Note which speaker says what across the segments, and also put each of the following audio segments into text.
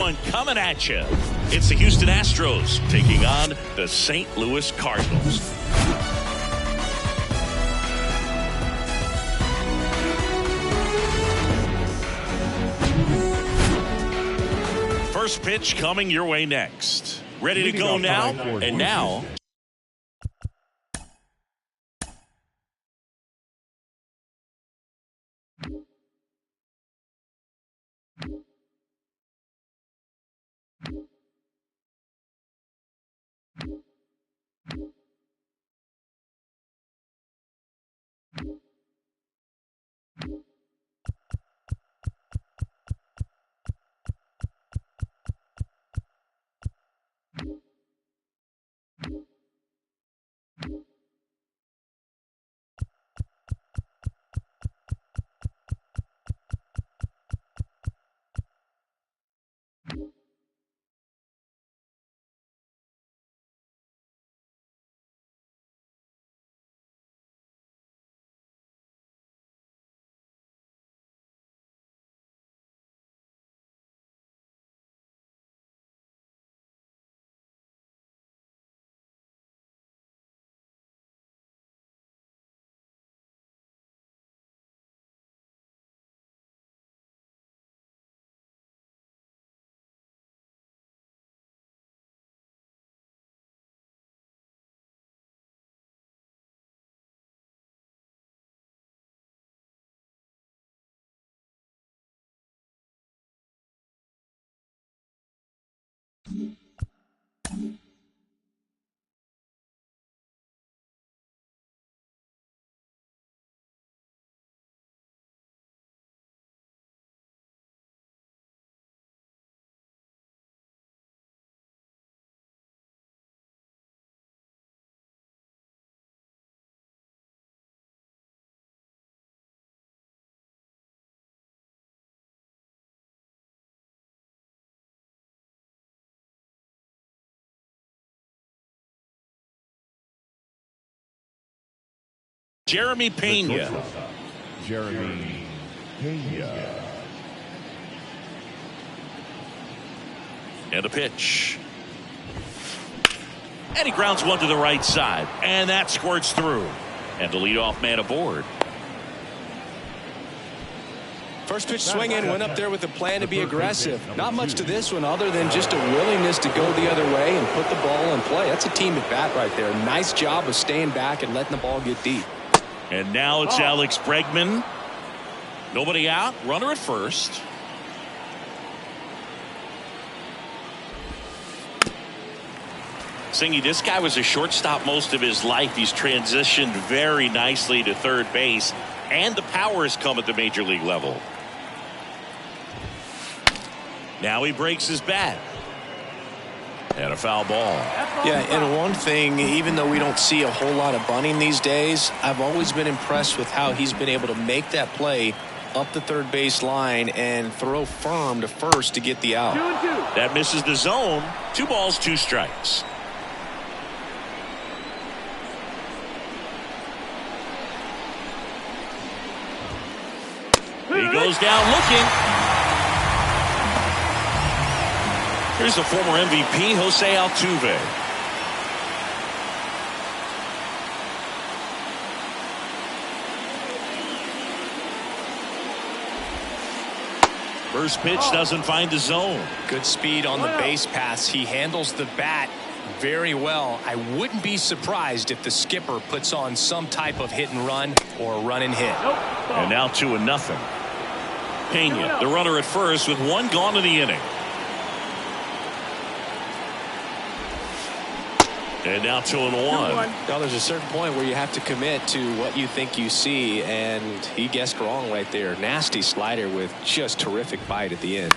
Speaker 1: One coming at you. It's the Houston Astros taking on the St. Louis Cardinals. First pitch coming your way next. Ready to go now, and now. Jeremy Pena.
Speaker 2: Jeremy Pena.
Speaker 1: And a pitch. And he grounds one to the right side. And that squirts through. And the leadoff man aboard.
Speaker 3: First pitch swinging, went up there with a plan to be aggressive. Not much to this one other than just a willingness to go the other way and put the ball in play. That's a team at bat right there. Nice job of staying back and letting the ball get deep.
Speaker 1: And now it's Alex Bregman. Nobody out. Runner at first. Singy, this guy was a shortstop most of his life. He's transitioned very nicely to third base. And the power has come at the major league level. Now he breaks his bat. And a foul ball.
Speaker 3: Yeah, and one thing, even though we don't see a whole lot of bunting these days, I've always been impressed with how he's been able to make that play up the third base line and throw firm to first to get the out.
Speaker 1: That misses the zone. 2 balls, 2 strikes. He goes down looking. Here's the former MVP, Jose Altuve. First pitch doesn't find the zone.
Speaker 3: Good speed on the base pass. He handles the bat very well. I wouldn't be surprised if the skipper puts on some type of hit and run or run and hit.
Speaker 1: And now 2-0. Pena, the runner at first with 1 gone in the inning. And now 2-1.
Speaker 3: Now there's a certain point where you have to commit to what you think you see, and he guessed wrong right there. Nasty slider with just terrific bite at the end.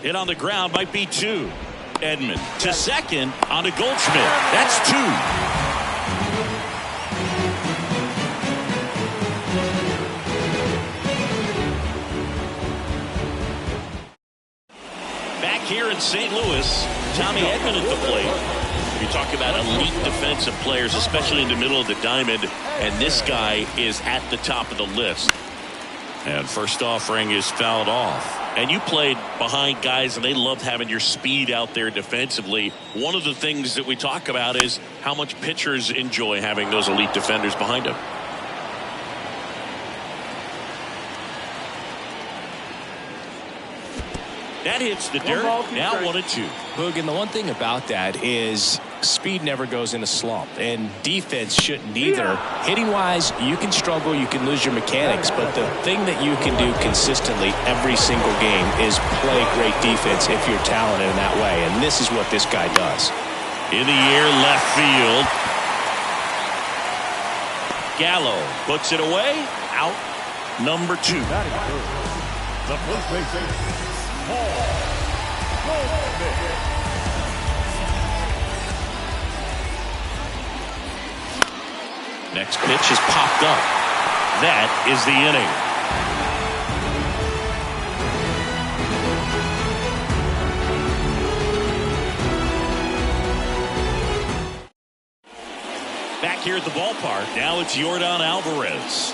Speaker 1: Hit on the ground might be 2. Edman to second on a Goldschmidt. That's 2. Back here in St. Louis, Tommy Edman at the plate. You talk about elite defensive players, especially in the middle of the diamond, and this guy is at the top of the list. And first offering is fouled off. And you played behind guys, and they loved having your speed out there defensively. One of the things that we talk about is how much pitchers enjoy having those elite defenders behind them. That hits the dirt. Now 1-2.
Speaker 3: Boog, and the one thing about that is speed never goes in a slump, and defense shouldn't either. Hitting-wise, you can struggle, you can lose your mechanics, but the thing that you can do consistently every single game is play great defense if you're talented in that way, and this is what this guy does.
Speaker 1: In the air, left field. Gallo puts it away. Out number 2.
Speaker 2: The first baseman,
Speaker 1: Next pitch is popped up. That is the inning. Back here at the ballpark, now it's Yordan Alvarez.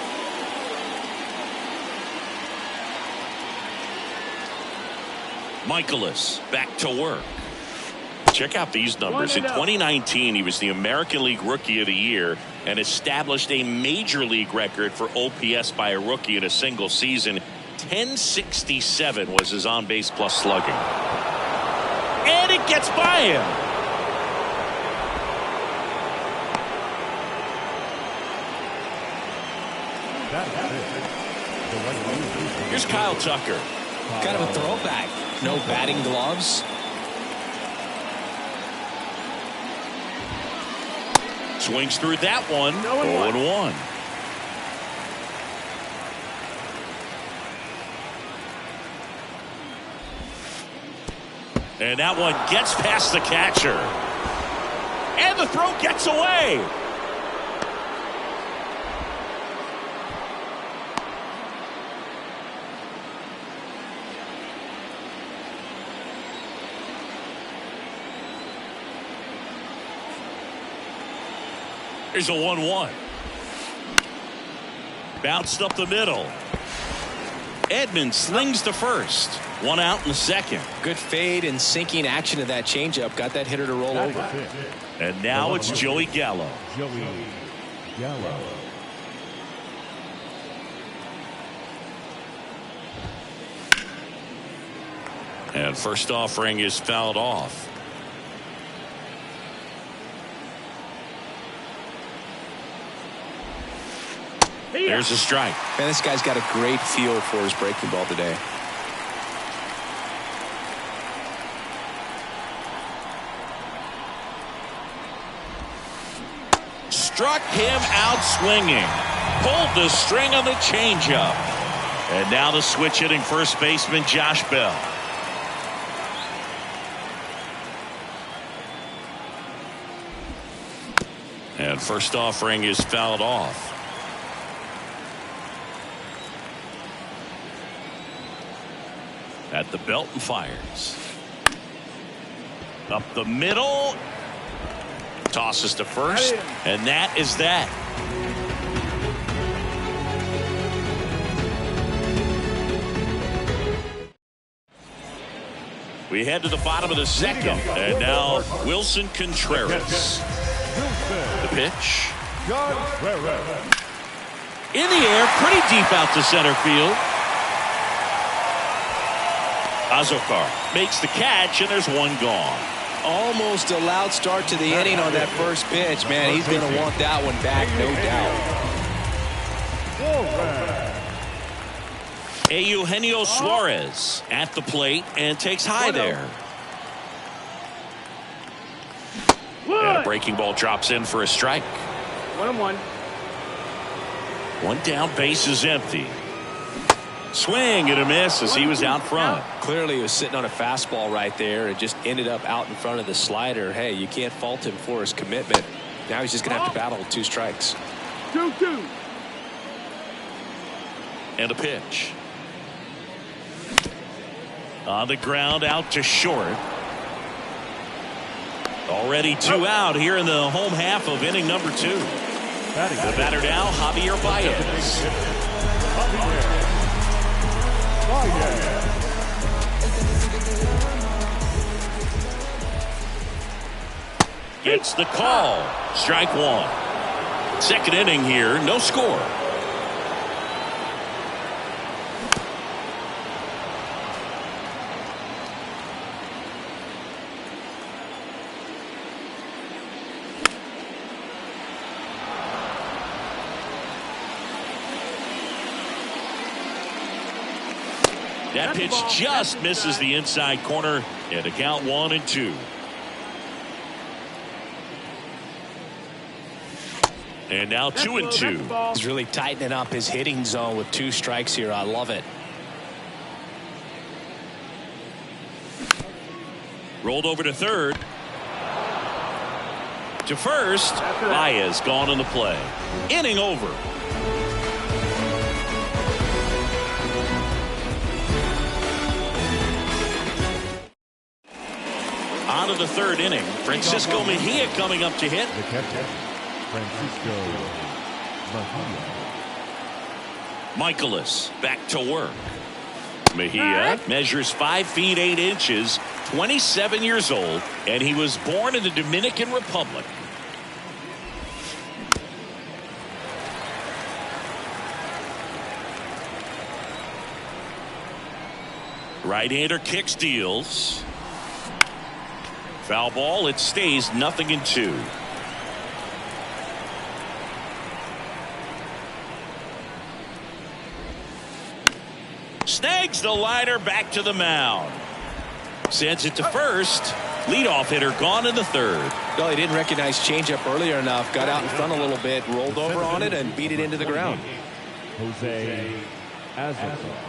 Speaker 1: Michaelis back to work. Check out these numbers. In 2019, he was the American League Rookie of the Year and established a major league record for OPS by a rookie in a single season. 1067 was his on-base plus slugging. And it gets by him. Here's Kyle Tucker.
Speaker 3: Kind of a throwback. No batting gloves.
Speaker 1: Swings through that one. 0-1. And that one gets past the catcher. And the throw gets away. Here's a 1-1. Bounced up the middle. Edmonds slings to first. One out in the second.
Speaker 3: Good fade and sinking action of that changeup. Got that hitter to roll over.
Speaker 1: And now it's Joey Gallo. And first offering is fouled off. There's a strike.
Speaker 3: Man, this guy's got a great feel for his breaking ball today.
Speaker 1: Struck him out swinging. Pulled the string on the changeup. And now the switch hitting first baseman Josh Bell. And first offering is fouled off. At the belt and fires. Up the middle. Tosses to first. And that is that. We head to the bottom of the second. And now Wilson Contreras. The pitch. In the air, pretty deep out to center field. Azokar makes the catch, and there's one gone.
Speaker 3: Almost a loud start to the inning on that first pitch. Man, he's going to want that one back, no doubt.
Speaker 1: Eugenio Suarez at the plate and takes high there. And a breaking ball drops in for a strike.
Speaker 4: 1-1.
Speaker 1: One down, base is empty. Swing and a miss as he was out front.
Speaker 3: Clearly he was sitting on a fastball right there and just ended up out in front of the slider. Hey, you can't fault him for his commitment. Now he's just going to have to battle with 2 strikes.
Speaker 4: 2-2.
Speaker 1: And a pitch. On the ground, out to short. Already 2 out here in the home half of inning number 2. The batter now, Javier Baez. Gets the call. Strike one. Second inning here, no score. That pitch just misses the inside corner, and a count 1-2. And now 2-2.
Speaker 3: He's really tightening up his hitting zone with 2 strikes here. I love it.
Speaker 1: Rolled over to third. To first. Baez gone on the play. Inning over. On to the third inning. Francisco Mejia coming up to hit.
Speaker 2: The catcher, Francisco Mejia.
Speaker 1: Michaelis back to work. Mejia measures 5 feet 8 inches, 27 years old, and he was born in the Dominican Republic. Right-hander kicks, deals. Foul ball. It stays 0-2. Snags the liner back to the mound. Sends it to first. Leadoff hitter gone in the third.
Speaker 3: Well, he didn't recognize changeup earlier enough. Got out in front a little bit, rolled over on it, and beat it into the ground.
Speaker 2: Jose Azocar.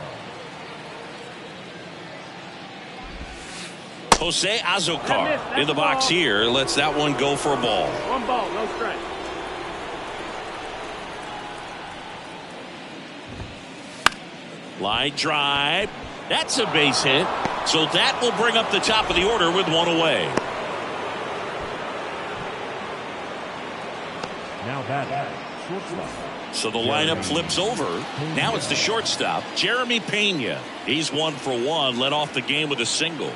Speaker 1: Jose Azocar in the box here. Lets that one go for a ball.
Speaker 4: 1 ball, no strike.
Speaker 1: Line drive. That's a base hit. So that will bring up the top of the order with 1 away.
Speaker 2: Now batting, shortstop.
Speaker 1: So the lineup flips over. Now it's the shortstop, Jeremy Pena. He's 1 for 1. Led off the game with a single.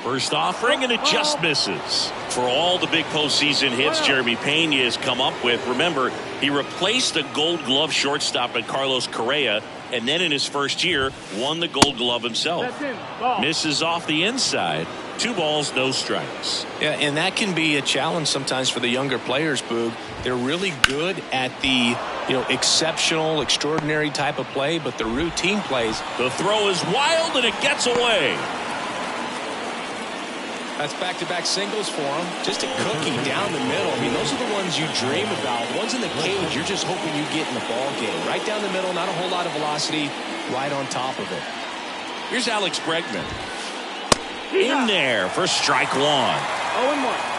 Speaker 1: First offering, and it just misses. For all the big postseason hits Jeremy Pena has come up with, remember, he replaced the Gold Glove shortstop in Carlos Correa, and then in his first year, won the Gold Glove himself. Misses off the inside. 2 balls, no strikes.
Speaker 3: Yeah, and that can be a challenge sometimes for the younger players, Boog. They're really good at the, exceptional, extraordinary type of play, but the routine plays.
Speaker 1: The throw is wild, and it gets away.
Speaker 3: That's back-to-back singles for him. Just a cookie down the middle. I mean, those are the ones you dream about. Ones in the cage, you're just hoping you get in the ball game. Right down the middle, not a whole lot of velocity, right on top of it.
Speaker 1: Here's Alex Bregman. In there for strike 1.
Speaker 4: 0-1.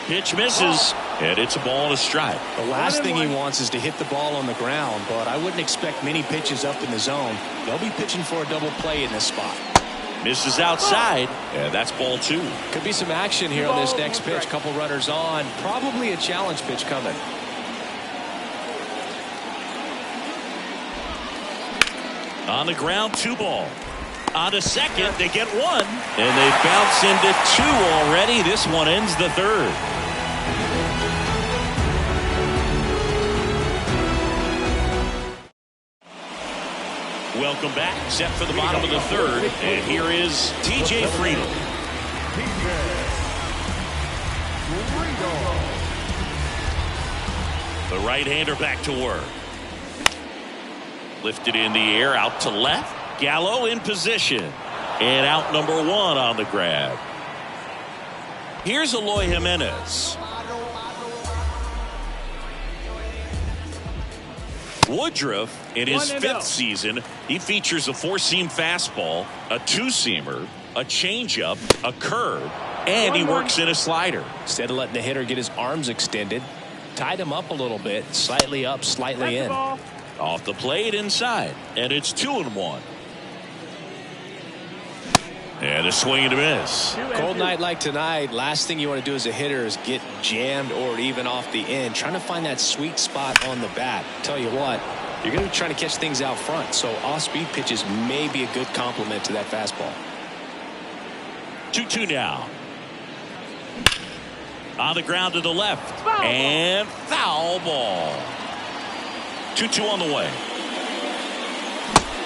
Speaker 1: Pitch misses, and it's a ball and a strike.
Speaker 3: The last thing he wants is to hit the ball on the ground, but I wouldn't expect many pitches up in the zone. They'll be pitching for a double play in this spot.
Speaker 1: Misses outside, and that's ball 2.
Speaker 3: Could be some action here on this next pitch. Couple runners on. Probably a challenge pitch coming.
Speaker 1: On the ground, 2 ball. On to second, they get 1, and they bounce into 2 already. This one ends the third. Welcome back. Set for the bottom of the third, and here is TJ Friedl. The right-hander back to work. Lifted in the air, out to left. Gallo in position. And out number 1 on the grab. Here's Eloy Jimenez. Woodruff, in his 5th season, he features a 4-seam fastball, a 2-seamer, a changeup, a curve, and he works in a slider.
Speaker 3: Instead of letting the hitter get his arms extended, tied him up a little bit, slightly up, slightly in.
Speaker 1: Off the plate inside, and it's 2-1. And a swing and a miss.
Speaker 3: Cold night like tonight, last thing you want to do as a hitter is get jammed or even off the end. Trying to find that sweet spot on the bat. Tell you what, You're going to be trying to catch things out front, so off-speed pitches may be a good complement to that fastball.
Speaker 1: 2-2 now. On the ground to the left.
Speaker 4: Foul
Speaker 1: and foul ball. 2-2 on the way.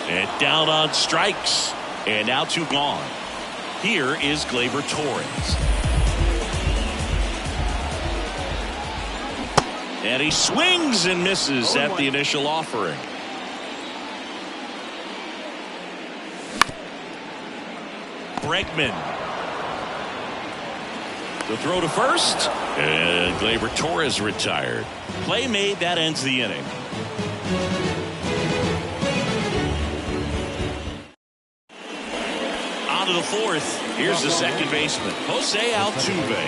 Speaker 1: And down on strikes. And now 2 gone. Here is Gleyber Torres. And he swings and misses at the initial offering. Bregman. The throw to first. And Gleyber Torres retired. Play made. That ends the inning. On to the fourth. Here's the second baseman, Jose Altuve.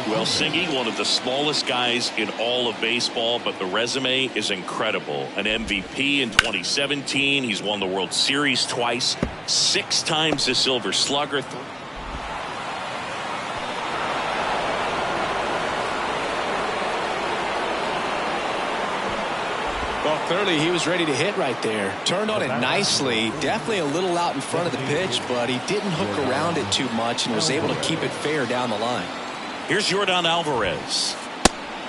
Speaker 1: Well, Singy, one of the smallest guys in all of baseball, but the resume is incredible. An MVP in 2017. He's won the World Series twice, 6 times the Silver Slugger.
Speaker 3: Well, clearly he was ready to hit right there. Turned on it nicely. Definitely a little out in front of the pitch, but he didn't hook around it too much and was able to keep it fair down the line.
Speaker 1: Here's Yordan Alvarez.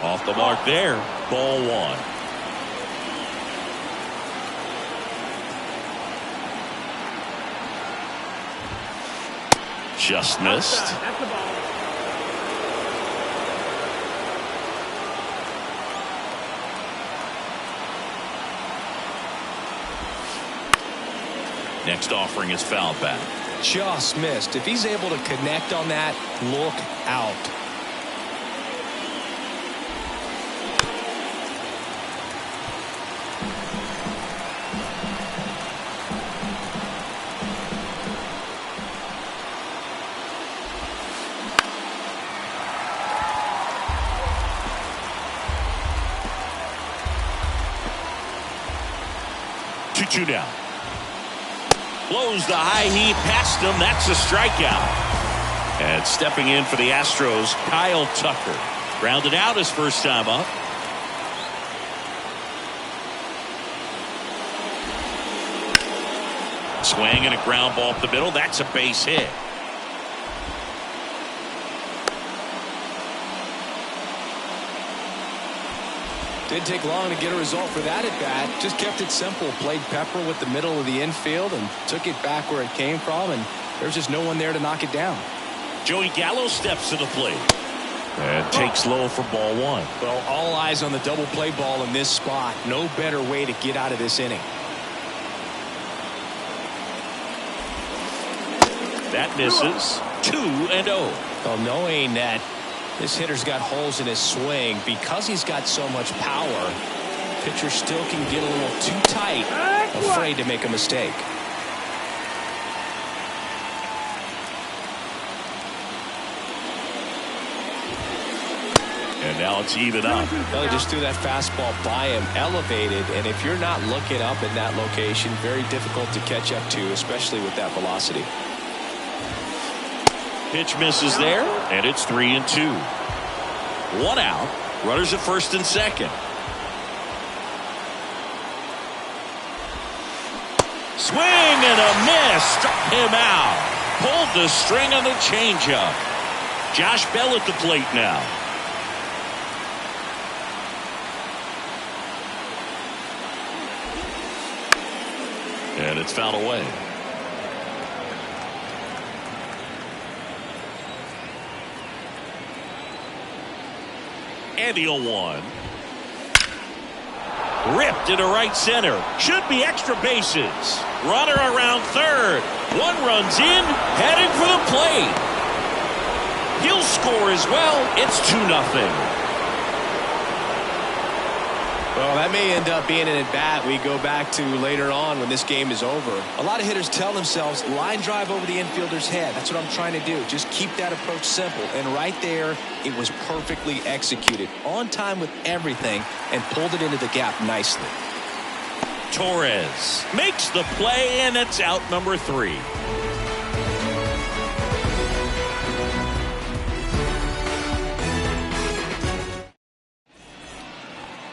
Speaker 1: Off the mark there. Ball 1. Just missed.
Speaker 4: That's the ball.
Speaker 1: Next offering is fouled back.
Speaker 3: Just missed. If he's able to connect on that, look out.
Speaker 1: Two down. Blows the high heat past him. That's a strikeout. And stepping in for the Astros, Kyle Tucker. Grounded out his first time up. Swing and a ground ball up the middle. That's a base hit.
Speaker 3: Didn't take long to get a result for that at bat. Just kept it simple. Played pepper with the middle of the infield and took it back where it came from, and there's just no one there to knock it down.
Speaker 1: Joey Gallo steps to the plate and takes low for ball 1.
Speaker 3: Well, all eyes on the double play ball in this spot. No better way to get out of this inning.
Speaker 1: That misses. 2-0.
Speaker 3: Well, knowing that this hitter's got holes in his swing, because he's got so much power, pitcher still can get a little too tight, afraid to make a mistake.
Speaker 1: And now it's even up.
Speaker 3: Well, he just threw that fastball by him, elevated, and if you're not looking up in that location, very difficult to catch up to, especially with that velocity.
Speaker 1: Pitch misses there, and it's 3-2. 1 out. Runners at first and second. Swing and a miss. Struck him out. Pulled the string on the changeup. Josh Bell at the plate now. And it's fouled away. And the 0-1. Ripped into right center. Should be extra bases. Runner around third. 1 runs in, heading for the plate. He'll score as well. It's 2-0.
Speaker 3: Well, that may end up being an at-bat we go back to later on when this game is over. A lot of hitters tell themselves, line drive over the infielder's head. That's what I'm trying to do. Just keep that approach simple. And right there, it was perfectly executed. On time with everything, and pulled it into the gap nicely.
Speaker 1: Torres makes the play, and it's out number 3.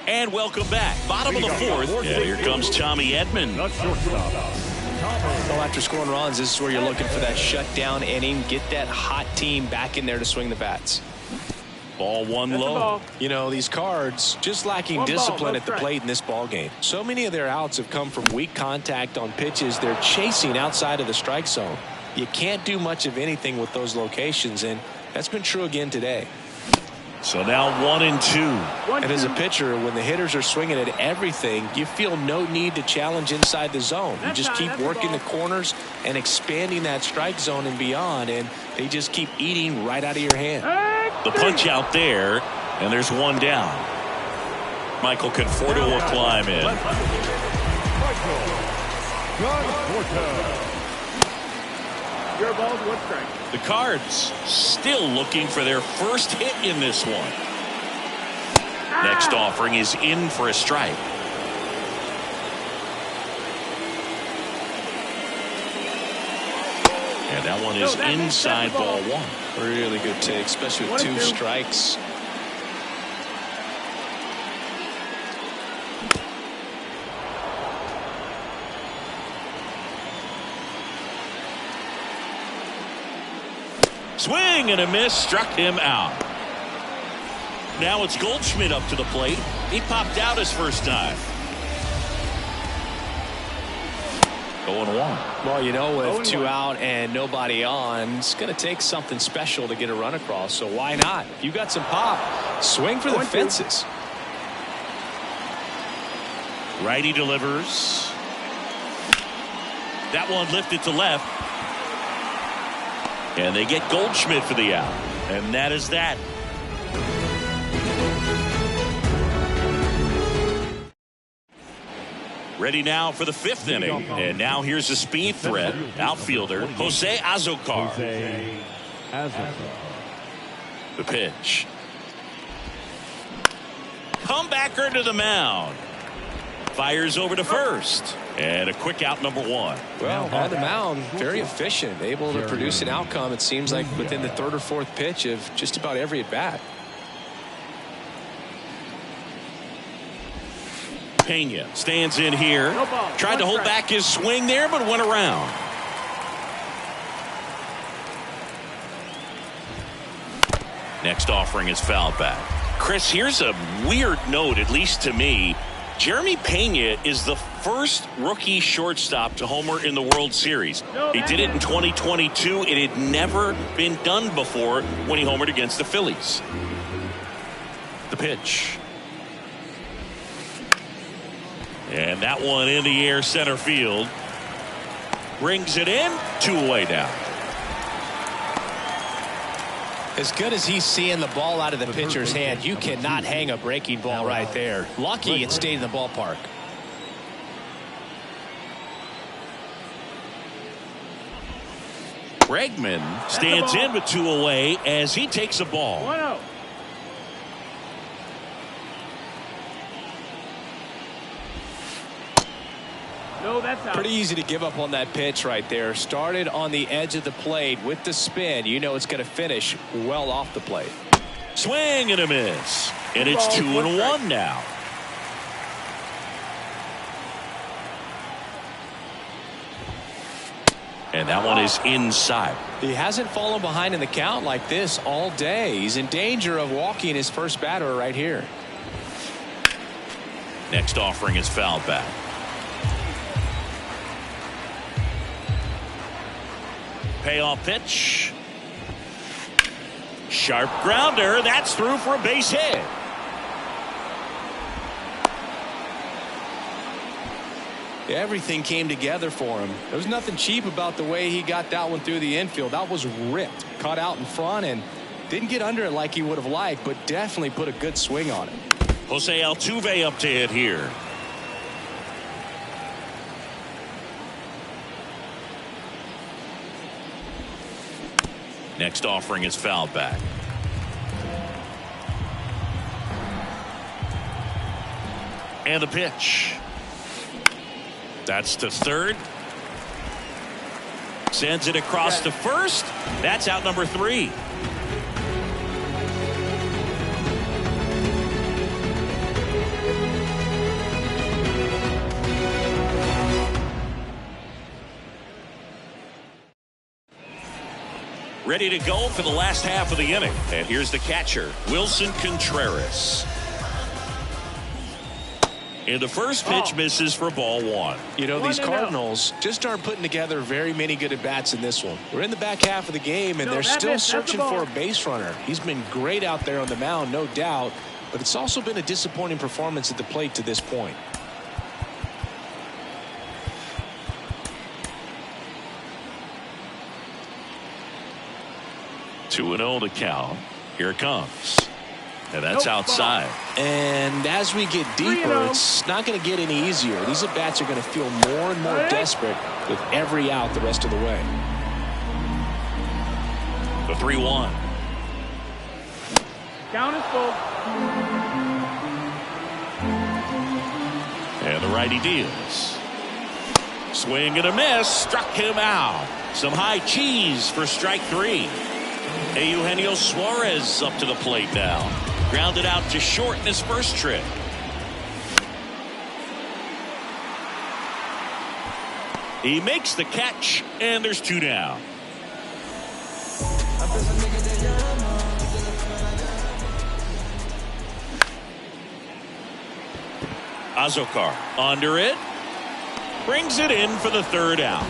Speaker 1: And welcome back. Bottom of the fourth. And here comes Tommy Edman.
Speaker 2: The shortstop,
Speaker 3: Well, after scoring runs, this is where you're looking for that shutdown inning. Get that hot team back in there to swing the bats.
Speaker 1: Ball one
Speaker 4: That's a
Speaker 1: low.
Speaker 4: ball.
Speaker 3: You know, these Cards just lacking
Speaker 4: One ball,
Speaker 3: discipline
Speaker 4: no
Speaker 3: at the
Speaker 4: strike.
Speaker 3: plate in this ball game. So many of their outs have come from weak contact on pitches they're chasing outside of the strike zone. You can't do much of anything with those locations, and that's been true again today.
Speaker 1: So now 1-2.
Speaker 3: And as a pitcher, when the hitters are swinging at everything, you feel no need to challenge inside the zone. You just keep working the corners and expanding that strike zone and beyond, and they just keep eating right out of your hand.
Speaker 1: The punch out there, and there's one down. Michael Conforto will climb in.
Speaker 4: Your ball's one strike.
Speaker 1: The Cards still looking for their first hit in this one. Next offering is in for a strike. And that one is inside ball one.
Speaker 3: Really good take, especially with 2 strikes.
Speaker 1: Swing and a miss, struck him out. Now it's Goldschmidt up to the plate. He popped out his first time. 0-1.
Speaker 3: Well, you know, with 2 out and nobody on, it's going to take something special to get a run across. So why not? If you got some pop, swing for the fences.
Speaker 1: Righty delivers. That one lifted to left. And they get Goldschmidt for the out. And that is that. Ready now for the 5th inning. And now here's the speed threat. Outfielder Jose Azocar.
Speaker 2: Jose Azocar.
Speaker 1: The pitch. Comebacker to the mound. Fires over to first. And a quick out, number 1.
Speaker 3: Well, on the mound, very efficient, able to produce an outcome, it seems like, within the 3rd or 4th pitch of just about every at bat.
Speaker 1: Pena stands in here. Tried to hold back his swing there, but went around. Next offering is fouled back. Chris, here's a weird note, at least to me. Jeremy Pena is the first rookie shortstop to homer in the World Series. He did it in 2022. It had never been done before when he homered against the Phillies. The pitch. And that one in the air, center field. Brings it in. 2 away now.
Speaker 3: As good as he's seeing the ball out of the pitcher's hand, you cannot hang a breaking ball right there. Lucky it stayed in the ballpark.
Speaker 1: Bregman stands in with 2 away as he takes a ball.
Speaker 4: 1-0. No, that's out.
Speaker 3: Pretty easy to give up on that pitch right there. Started on the edge of the plate with the spin. You know it's going to finish well off the plate.
Speaker 1: Swing and a miss. And it's 2-1 now. And that one is inside.
Speaker 3: He hasn't fallen behind in the count like this all day. He's in danger of walking his first batter right here.
Speaker 1: Next offering is fouled back. Payoff pitch. Sharp grounder. That's through for a base hit.
Speaker 3: Everything came together for him. There was nothing cheap about the way he got that one through the infield. That was ripped. Caught out in front and didn't get under it like he would have liked, but definitely put a good swing on it.
Speaker 1: Jose Altuve up to hit here. Next offering is fouled back. And the pitch. That's to third. Sends it across to first. That's out number 3. Ready to go for the last half of the inning. And here's the catcher, Wilson Contreras. And the first pitch misses for ball one.
Speaker 3: You know, these Cardinals just aren't putting together very many good at-bats in this one. We're in the back half of the game, and they're still searching for a base runner. He's been great out there on the mound, no doubt, but it's also been a disappointing performance at the plate to this point.
Speaker 1: 2-0 to count. Here it comes. And that's outside.
Speaker 3: And as we get deeper, it's not going to get any easier. These at-bats are going to feel more and more desperate with every out the rest of the way.
Speaker 1: The 3-1.
Speaker 4: Count is full.
Speaker 1: And the righty deals. Swing and a miss. Struck him out. Some high cheese for strike three. Eugenio Suarez up to the plate now. Grounded out to short in his first trip. He makes the catch, and there's two down. Azokar under it. Brings it in for the third out.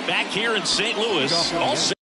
Speaker 1: Back here in St. Louis, all set.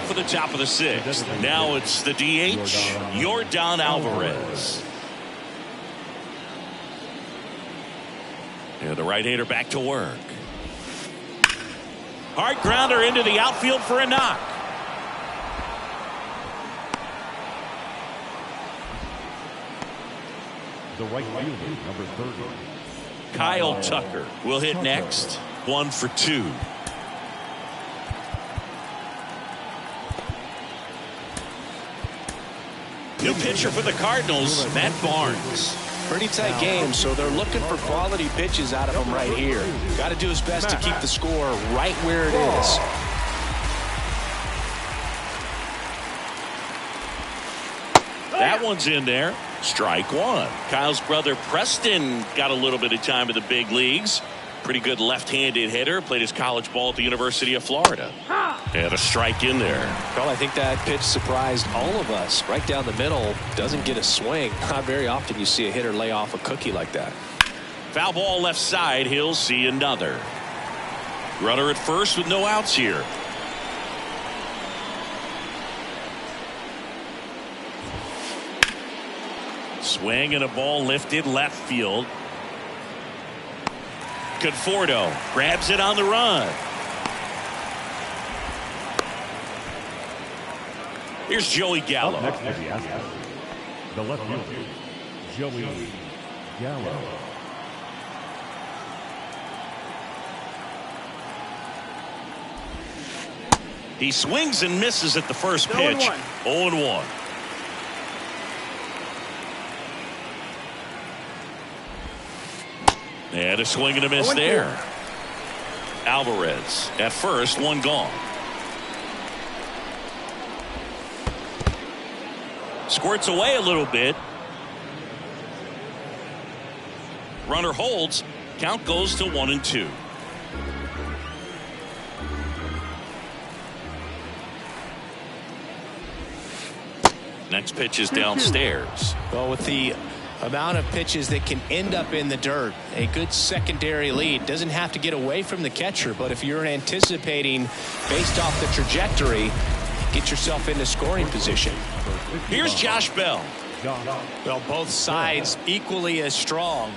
Speaker 1: For the top of the sixth. Now it's the DH, Yordan Alvarez. And the right-hander back to work. Hard grounder into the outfield for a knock.
Speaker 2: The right fielder, number 30.
Speaker 1: Kyle Tucker will hit next. 1 for 2. New pitcher for the Cardinals, Matt Barnes.
Speaker 3: Pretty tight game, so they're looking for quality pitches out of him right here. Got to do his best to keep the score right where it is.
Speaker 1: That one's in there. Strike one. Kyle's brother Preston got a little bit of time in the big leagues. Pretty good left-handed hitter. Played his college ball at the University of Florida. And a strike in there.
Speaker 3: Well, I think that pitch surprised all of us. Right down the middle, doesn't get a swing. Not very often you see a hitter lay off a cookie like that.
Speaker 1: Foul ball left side. He'll see another. Runner at first with no outs here. Swing and a ball lifted left field. Conforto grabs it on the run. Here's Joey Gallo.
Speaker 2: Up next for the Aztecs, the left fielder, Joey Gallo.
Speaker 1: He swings and misses at the first pitch. 0-1. And a swing and a miss there. Alvarez at first, one gone. Squirts away a little bit. Runner holds. Count goes to 1-2. Next pitch is downstairs.
Speaker 3: Well, with the amount of pitches that can end up in the dirt, a good secondary lead doesn't have to get away from the catcher, but if you're anticipating based off the trajectory, get yourself into scoring position.
Speaker 1: Here's Josh Bell.
Speaker 3: Well, both sides equally as strong,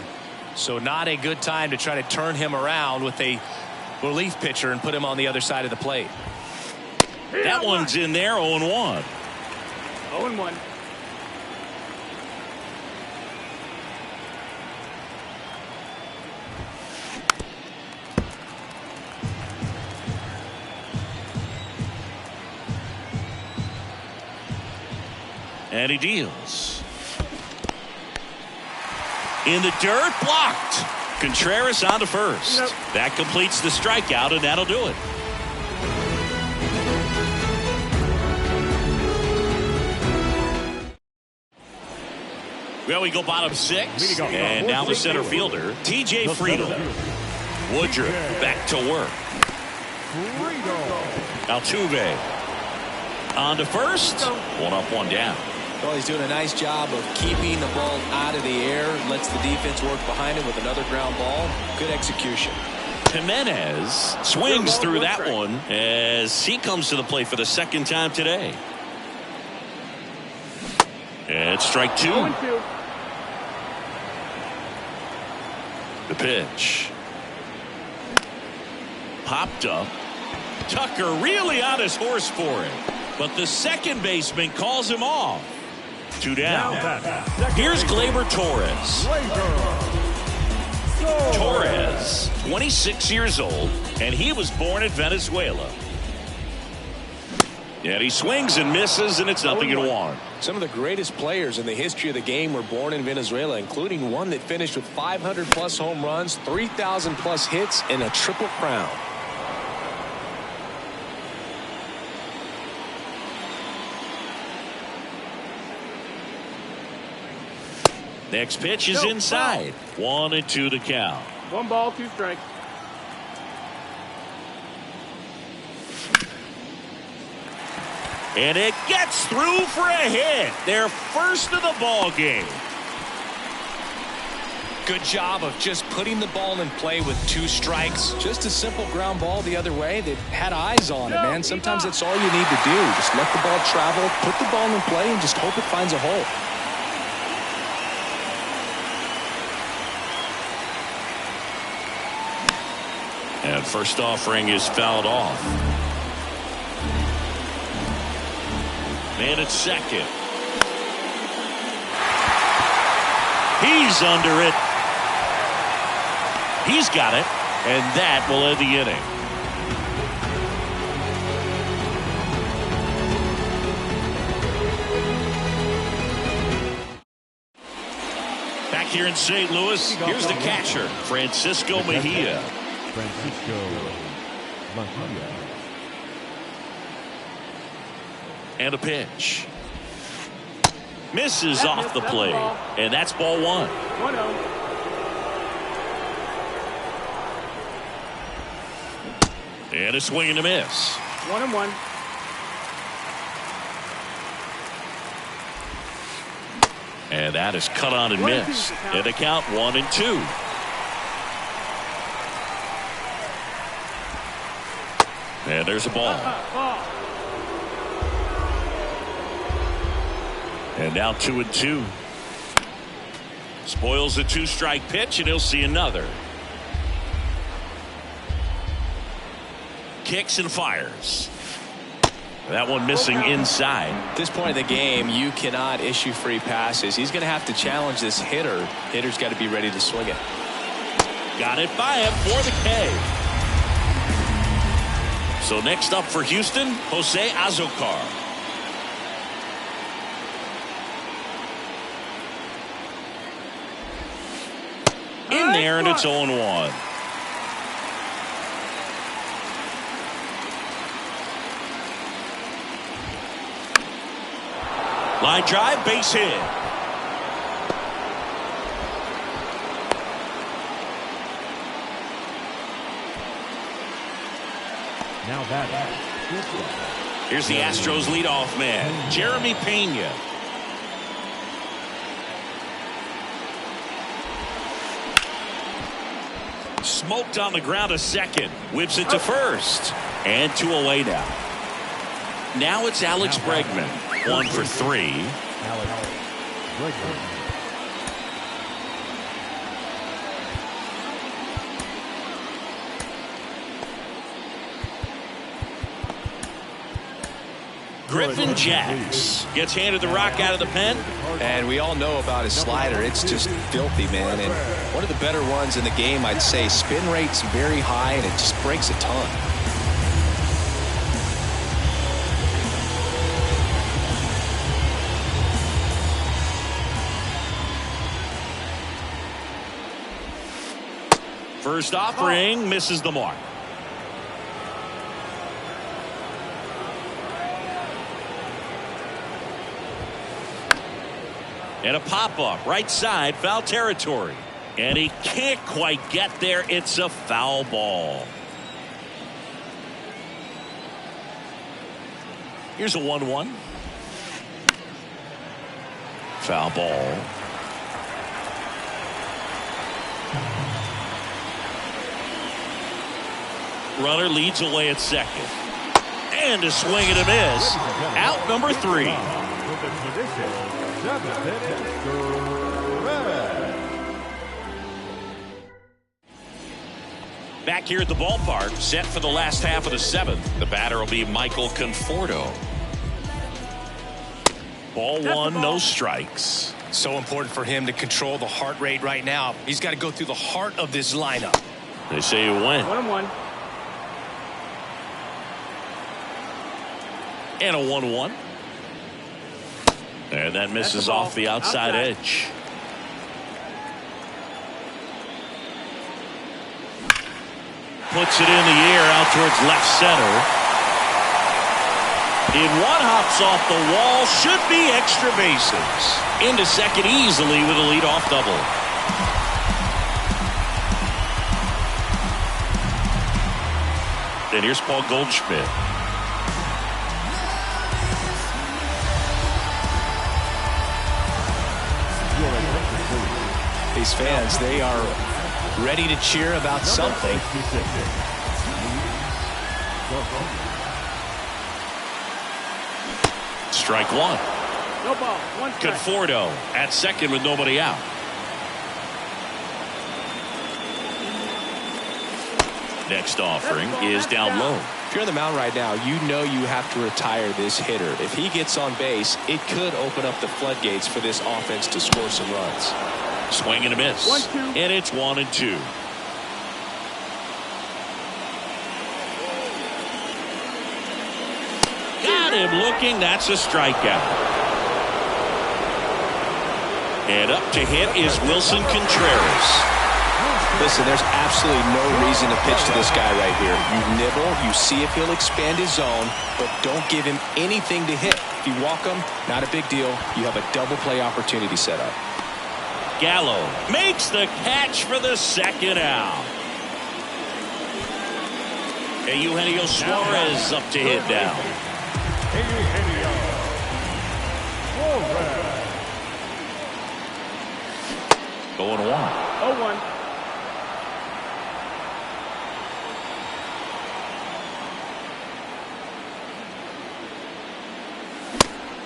Speaker 3: so not a good time to try to turn him around with a relief pitcher and put him on the other side of the plate.
Speaker 1: That one's in there. 0-1.
Speaker 4: 0-1.
Speaker 1: And he deals. In the dirt, blocked. Contreras on to first.
Speaker 4: Nope.
Speaker 1: That completes the strikeout, and that'll do it. Well, we go bottom six, and now the center fielder, T.J. Friedel. Woodruff back to work. Altuve on to first. One up, one down.
Speaker 3: Well, he's doing a nice job of keeping the ball out of the air, lets the defense work behind him with another ground ball. Good execution.
Speaker 1: Jimenez swings through that one as he comes to the plate for the second time today. And strike two.
Speaker 4: 0-2.
Speaker 1: The pitch. Popped up. Tucker really on his horse for it. But the second baseman calls him off. Two down. Here's Gleyber Torres. Torres, 26 years old, and he was born in Venezuela. And he swings and misses, and it's 0-1.
Speaker 3: Some of the greatest players in the history of the game were born in Venezuela, including one that finished with 500-plus home runs, 3,000-plus hits, and a triple crown.
Speaker 1: Next pitch is inside. 1-2 to count.
Speaker 4: 1 ball, 2 strikes.
Speaker 1: And it gets through for a hit. Their first of the ball game.
Speaker 3: Good job of just putting the ball in play with 2 strikes. Just a simple ground ball the other way. They had eyes on it, man. Sometimes that's all you need to do. Just let the ball travel, put the ball in play, and just hope it finds a hole.
Speaker 1: And first offering is fouled off. Man at second. He's under it. He's got it. And that will end the inning. Back here in St. Louis, here's the catcher, Francisco Mejia.
Speaker 2: Francisco Mejia.
Speaker 1: And a pitch. Misses off the plate. And that's ball 1.
Speaker 4: 1-0.
Speaker 1: And a swing and a miss.
Speaker 4: 1-1.
Speaker 1: And that is cut on and missed. And the count 1-2. And there's a ball. And now 2-2. Spoils the 2-strike pitch, and he'll see another. Kicks and fires. That one missing inside.
Speaker 3: At this point in the game, you cannot issue free passes. He's going to have to challenge this hitter. Hitter's got to be ready to swing it.
Speaker 1: Got it by him for the K. So next up for Houston, Jose Azocar. In there, and it's 0-1. Line drive, base hit.
Speaker 2: Now batting.
Speaker 1: Here's the Astros leadoff man, Jeremy Pena. Smoked on the ground a second. Whips it to first. And 2 away now. Now it's Alex Bregman. 1 for 3.
Speaker 2: Alex Bregman.
Speaker 1: Griffin Jacks gets handed the rock out of the pen.
Speaker 3: And we all know about his slider. It's just filthy, man. And one of the better ones in the game, I'd say. Spin rate's very high, and it just breaks a ton.
Speaker 1: First offering misses the mark. And a pop-up, right side, foul territory. And he can't quite get there. It's a foul ball. Here's a 1-1. Foul ball. Runner leads away at second. And a swing and a miss. Out number 3. Back here at the ballpark, set for the last half of the 7th. The batter will be Michael Conforto. Ball 1, no strikes.
Speaker 3: So important for him to control the heart rate right now. He's got to go through the heart of this lineup.
Speaker 1: They say you win.
Speaker 4: 1-1.
Speaker 1: And a 1-1. And that misses off the outside edge. Puts it in the air out towards left center. In one, hops off the wall. Should be extra bases. Into second easily with a leadoff double. And here's Paul Goldschmidt.
Speaker 3: These fans, they are ready to cheer about something.
Speaker 1: Strike 1.
Speaker 4: No ball. 1 strike.
Speaker 1: Conforto at second with nobody out. Next offering is down low.
Speaker 3: If you're on the mound right now, you know you have to retire this hitter. If he gets on base, it could open up the floodgates for this offense to score some runs.
Speaker 1: Swing and a miss.
Speaker 4: 1-2.
Speaker 1: And it's 1-2. Got him looking. That's a strikeout. And up to hit is Wilson Contreras.
Speaker 3: Listen, there's absolutely no reason to pitch to this guy right here. You nibble, you see if he'll expand his zone, but don't give him anything to hit. If you walk him, not a big deal. You have a double play opportunity set up.
Speaker 1: Gallo makes the catch for the second out. And Eugenio Suarez up to hit down. Going 1.
Speaker 4: 0-1.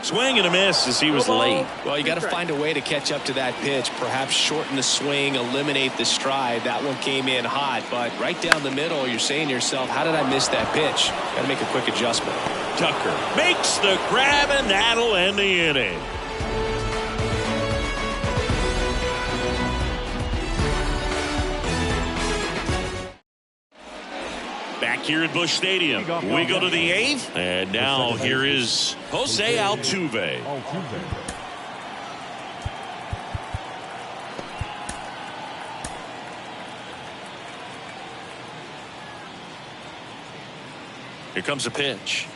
Speaker 1: Swing and a miss as he was late.
Speaker 3: Well, you got to find a way to catch up to that pitch. Perhaps shorten the swing, eliminate the stride. That one came in hot, but right down the middle, you're saying to yourself, how did I miss that pitch? Got to make a quick adjustment.
Speaker 1: Tucker makes the grab, and that'll end the inning. Back here at Busch Stadium, we go to the 8th, and now here is Jose Altuve. Here comes a pitch.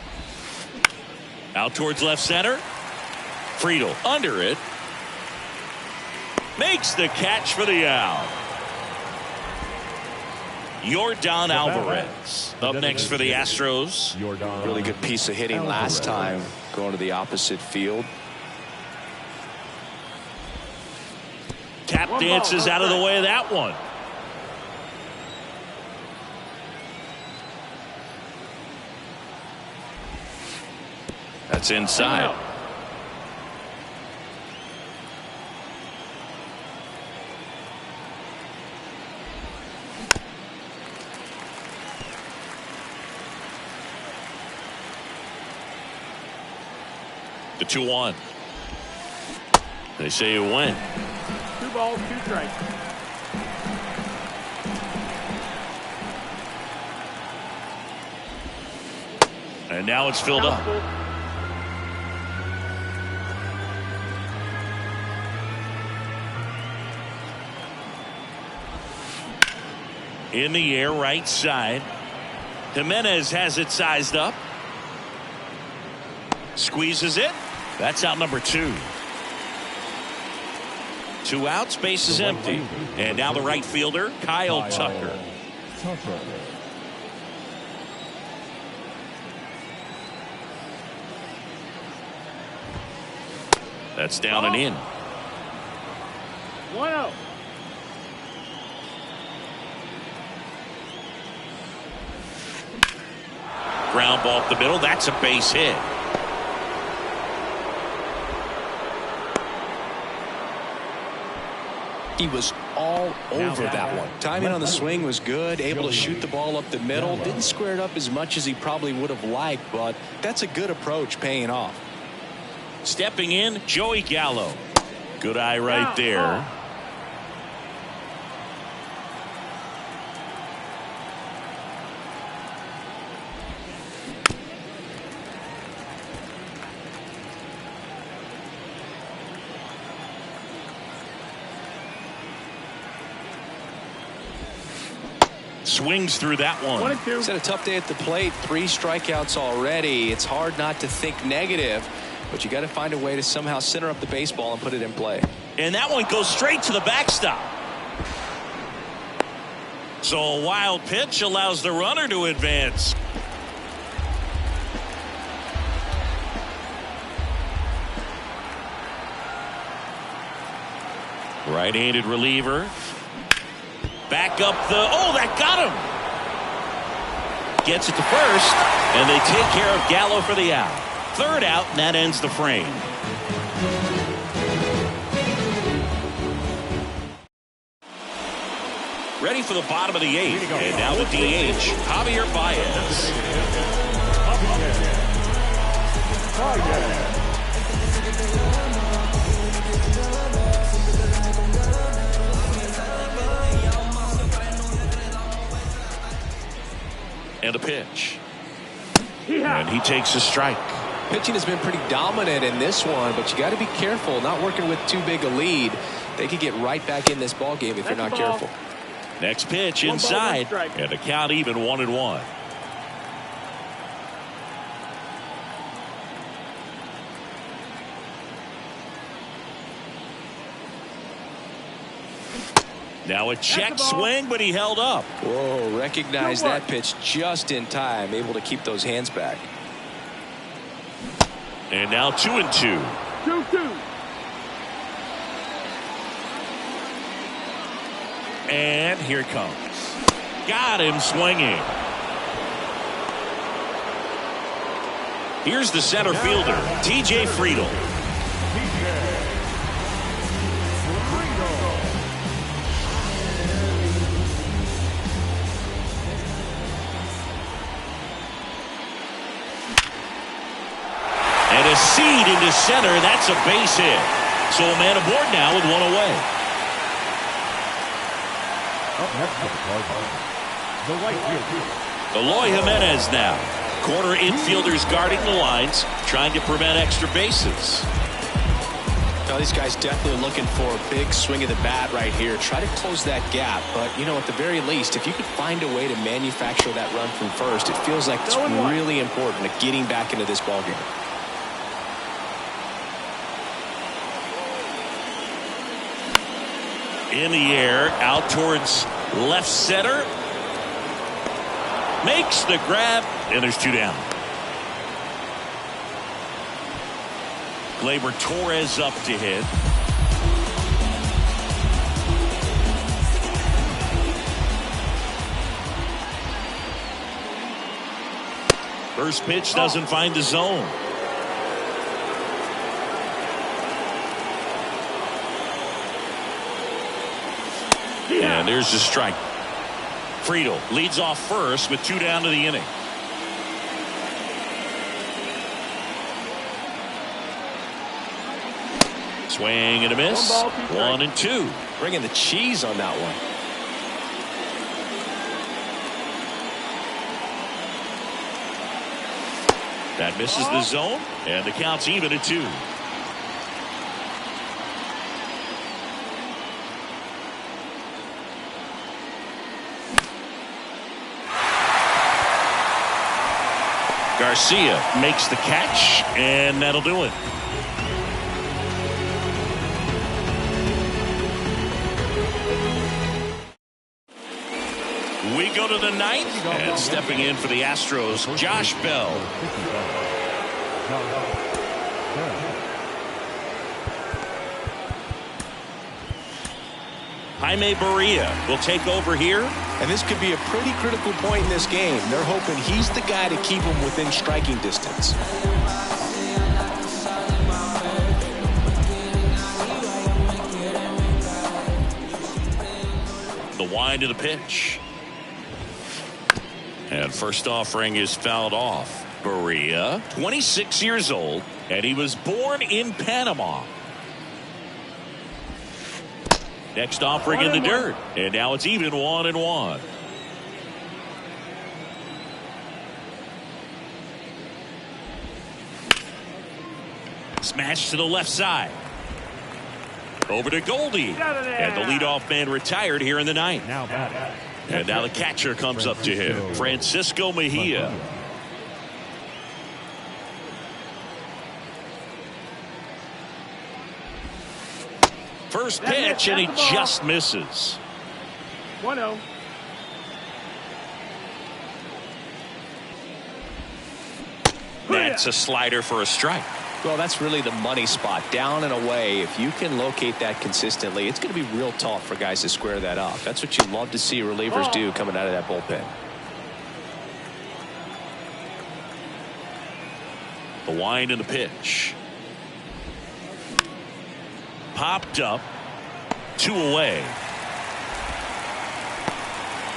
Speaker 1: Out towards left center. Friedel under it. Makes the catch for the out. Yordan Alvarez up next for the Astros.
Speaker 3: Really good piece of hitting last time, going to the opposite field.
Speaker 1: Tap dances out of the way of that one. That's inside. The 2-1. They say it went.
Speaker 4: 2 balls, 2 strikes.
Speaker 1: And now it's filled up. In the air, right side. Jimenez has it sized up. Squeezes it. That's out number 2. 2 outs, base is empty. And now the right fielder, Kyle Tucker. That's down and in.
Speaker 4: 1-0.
Speaker 1: Ground ball up the middle. That's a base hit.
Speaker 3: He was all over that one. Timing on the swing was good, able to shoot the ball up the middle. Didn't square it up as much as he probably would have liked, but that's a good approach, paying off.
Speaker 1: Stepping in, Joey Gallo. Good eye right there. Swings through that one.
Speaker 4: 1-2.
Speaker 3: He's had a tough day at the plate. 3 strikeouts already. It's hard not to think negative, but you got to find a way to somehow center up the baseball and put it in play.
Speaker 1: And that one goes straight to the backstop. So a wild pitch allows the runner to advance. Right-handed reliever. Back up the, oh, that got him. Gets it to first, and they take care of Gallo for the out. 3rd out, and that ends the frame. Ready for the bottom of the 8th, and now the DH, Javier Baez. And a pitch. And he takes a strike.
Speaker 3: Pitching has been pretty dominant in this one, but you got to be careful, not working with too big a lead. They could get right back in this ball game if you're not careful.
Speaker 1: Next pitch inside, and the count even 1-1. Now a check swing, but he held up.
Speaker 3: Whoa, recognized that pitch just in time, able to keep those hands back.
Speaker 1: And now 2-2.
Speaker 4: 2-2.
Speaker 1: And here it comes. Got him swinging. Here's the center fielder, T.J. Friedel. And a seed into center. That's a base hit. So a man aboard now with one away.
Speaker 2: Up next for the Cardinals, the right fielder,
Speaker 1: Eloy Jimenez now. Corner infielders guarding the lines, trying to prevent extra bases.
Speaker 3: Now, these guys definitely looking for a big swing of the bat right here. Try to close that gap. But, you know, at the very least, if you could find a way to manufacture that run from first, it feels like it's really important to getting back into this ballgame.
Speaker 1: In the air, out towards left center. Makes the grab, and there's two down. Gleyber Torres up to hit. First pitch doesn't find the zone. And there's the strike. Friedel leads off first with two down to the inning. Swing and a miss. 1-2.
Speaker 3: Bringing the cheese on that one.
Speaker 1: That misses the zone, and the count's even at 2. Garcia makes the catch, and that'll do it. We go to the ninth, and stepping in for the Astros, Josh Bell. Jaime Barria will take over here.
Speaker 3: And this could be a pretty critical point in this game. They're hoping he's the guy to keep them within striking distance.
Speaker 1: The wind of the pitch. And first offering is fouled off. Barria, 26 years old, and he was born in Panama. Next offering in the dirt, and now it's even 1-1. Smash to the left side. Over to Goldie, and the leadoff man retired here in the ninth. And now the catcher comes up to him, Francisco Mejia. First pitch, and he just misses.
Speaker 4: 1-0.
Speaker 1: That's a slider for a strike.
Speaker 3: Well, that's really the money spot. Down and away. If you can locate that consistently, it's going to be real tough for guys to square that up. That's what you love to see relievers do coming out of that bullpen.
Speaker 1: The wind and the pitch. Popped up. 2 away.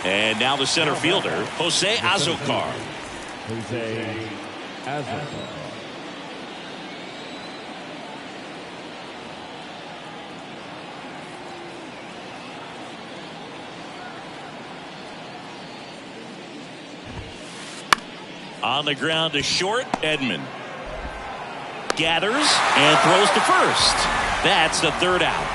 Speaker 1: And now the center fielder, Jose Azocar.
Speaker 2: Jose Azocar.
Speaker 1: On the ground to short, Edman. Gathers and throws to first. That's the third out.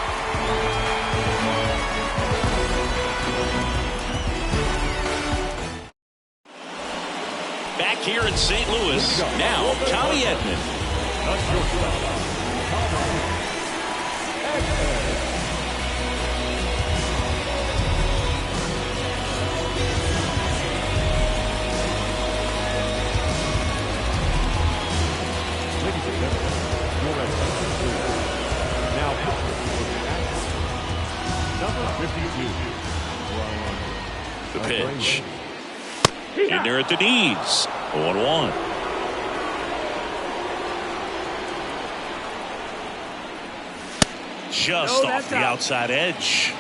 Speaker 1: Back here in St. Louis, now Tommy Edman. The pitch. In there at the knees. 1-1. Just
Speaker 4: No,
Speaker 1: off
Speaker 4: that's
Speaker 1: the
Speaker 4: out.
Speaker 1: outside edge.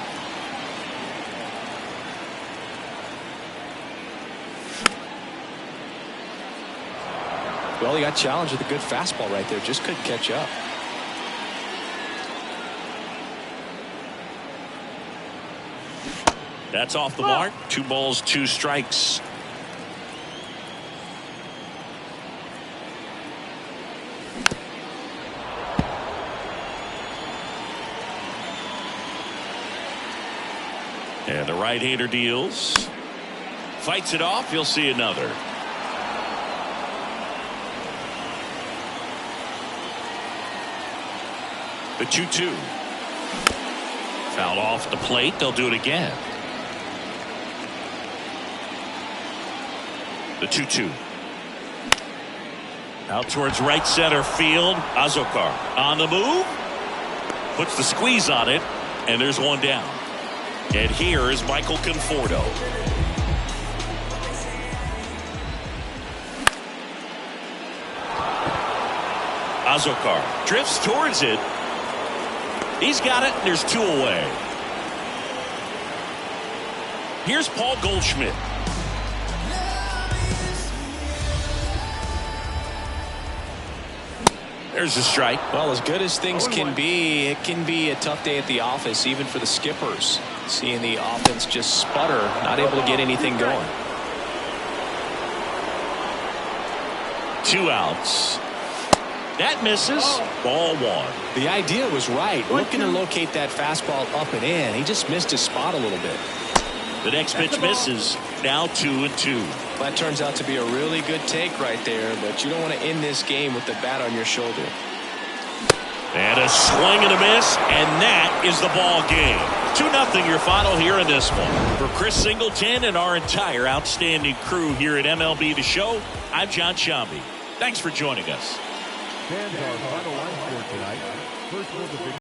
Speaker 3: Well, he got challenged with a good fastball right there. Just couldn't catch up.
Speaker 1: That's off the mark. 2 balls, 2 strikes. And the right-hander deals. Fights it off. You'll see another. The 2-2. Foul off the plate. They'll do it again. The 2-2. Out towards right center field. Azokar on the move. Puts the squeeze on it. And there's one down. And here is Michael Conforto. Azokar drifts towards it. He's got it, and there's 2 away. Here's Paul Goldschmidt. There's a strike.
Speaker 3: Well, as good as things can be, it can be a tough day at the office, even for the skippers. Seeing the offense just sputter, not able to get anything going.
Speaker 1: 2 outs. That misses. Ball 1.
Speaker 3: The idea was right. Looking to locate that fastball up and in. He just missed his spot a little bit.
Speaker 1: The next pitch misses. Now 2-2.
Speaker 3: That turns out to be a really good take right there, but you don't want to end this game with the bat on your shoulder.
Speaker 1: And a swing and a miss, and that is the ball game. 2-0 your final here in this one. For Chris Singleton and our entire outstanding crew here at MLB The Show, I'm John Shambi. Thanks for joining us.
Speaker 2: Fans, our final line for tonight. First, will the